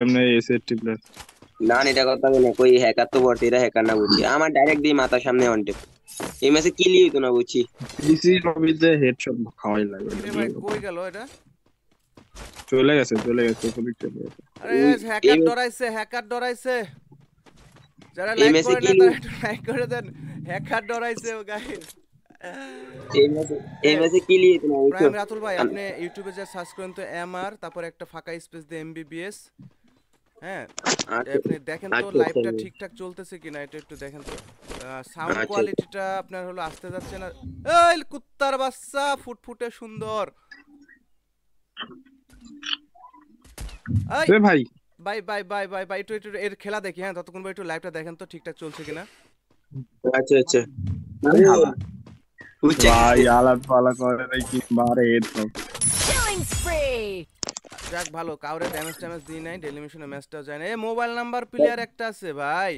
এমনি SST plus. না এটা কথা বলে কই হ্যাকার তো বটে, এরা হ্যাকার না বুঝছি, আমার ডাইরেক্ট দিয়ে মাথার সামনে অন টেপ। এই ম্যাচে কিলি হইতো না বুঝছি। পিসি লবিতে হেডশট খাওয়াই লাগে ওটা কিরে দিয়ে। ভাই কই গেল এটা? চলে গেছে ওপরে চলে গেছে। আরে ওই এই হ্যাকার ডরাইছে, হ্যাকার ডরাইছে। যারা এই লাইক ম্যাচে করেন না কিলি তারা একটু লাইক করে দেন। হ্যাকার ডরাইছে ও গাইস। এই ম্যাচে এ এই ম্যাচে কিলি হইতো না বুঝছো। প্রাইম রাতুল ভাই, আম- আপনি ইউটিউবে যা সার্চ করেন তো এমআর, তারপর একটা ফাঁকা স্পেস দিয়ে এমবিবিএস। হ্যাঁ, আচ্ছা আপনি দেখেন তো আচ্ছা আচ্ছা লাইভটা ঠিকঠাক চলতেছে কিনা, এটা একটু দেখেন তো। সাউন্ড আচ্ছা। কোয়ালিটিটা আপনার হলো আসতে যাচ্ছে না। এই কুত্তার বাচ্চা, ফুটফুটে সুন্দর। এই এ ভাই, বাই একটু একটু এর খেলা দেখি, হ্যাঁ ততক্ষণ ভাই একটু লাইভটা দেখেন তো ঠিকঠাক চলছে কিনা। আচ্ছা আচ্ছা। আরে হালা বুঝছে ভাই, গেছে। আলাদ পালা করে নাকি মারে হেডশট। Killing spree! যাক ভালো, কাউরে ড্যামেজ ট্যামেজ দিই নাই, ডেলিমিশনে ম্যাচটাও যায় না। এ মোবাইল নাম্বার প্লেয়ার একটা আছে ভাই,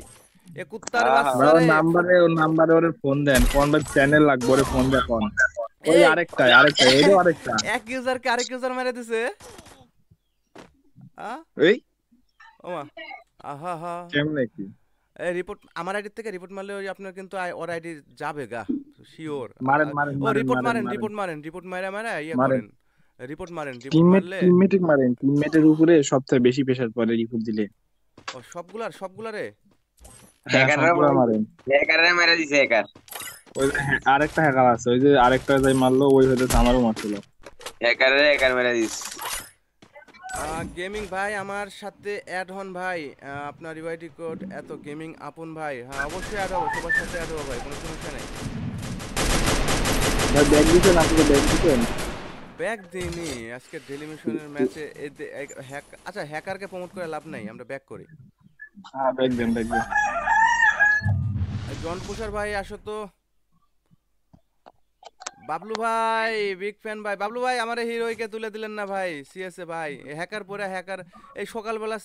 এ কুত্তার আহা ভাই বাচ্চা ওর রে নাম্বারে, ওর নাম্বারে ওরে ফোন দেন, কোন ভাই চ্যানেল লাগবে ওরে ফোন দেন কোন। ওই এই আরেকটা এটাও আরেকটা। এক ইউজারকে আরেক ইউজার মেরে দিছে। আ এই ওমা, আহা হা। কেমনে কি? এই রিপোর্ট আমার আইডি থেকে রিপোর্ট মারলে ওই আপনার কিন্তু ওর আইডি যাবে গা, শিওর। মারেন মারেন ও মারেন রিপোর্ট মারেন মারেন, মারেন রিপোর্ট মারেন, রিপোর্ট মারা মারা ইয়া মারেন। করেন। রিপোর্ট মারেন, রিপোর্ট টিমমেট মারলে টিমমেটে মারেন, টিমমেটের উপরে সবচেয়ে বেশি প্রেসার পড়ে রিপোর্ট দিলে। ও সবগুলারে। হ্যাঁ হ্যাকাররা সবগুলা মারেন। হ্যাকাররা মেরে দিছে হ্যাকার। ওই যে আরেকটা হ্যাকার আছে, ওই যে আরেকটা যাই মারলো ওই হয়তো আমারও মারছিল। হ্যাকার মেরে দিস। গেমিং ভাই আমার সাথে অ্যাড হন ভাই। আপনার ইউআইডি কোড এত গেমিং আপন ভাই, হ্যাঁ অবশ্যই অ্যাড হবো, সবার সাথে অ্যাড হবো ভাই, কোনো সমস্যা নেই। ভাই ব্যাগ দিতেন, আপনি ব্যাগ দিতেন। ব্যাক দিইনি আজকে ডেলিমিশনের ম্যাচে। হ্যাক, আচ্ছা হ্যাকারকে প্রমোট করে লাভ নাই, আমরা ব্যাক করি। হ্যাঁ ব্যাগ দেন ব্যাগ দেন। জন পুষার ভাই আসো তো। বাবলু ভাই বিগ ফ্যান ভাই, বাবলু ভাই আমার হিরোইকে তুলে দিলেন না ভাই সিএসএ ভাই, হ্যাকার পরে হ্যাকার। এই সকালবেলা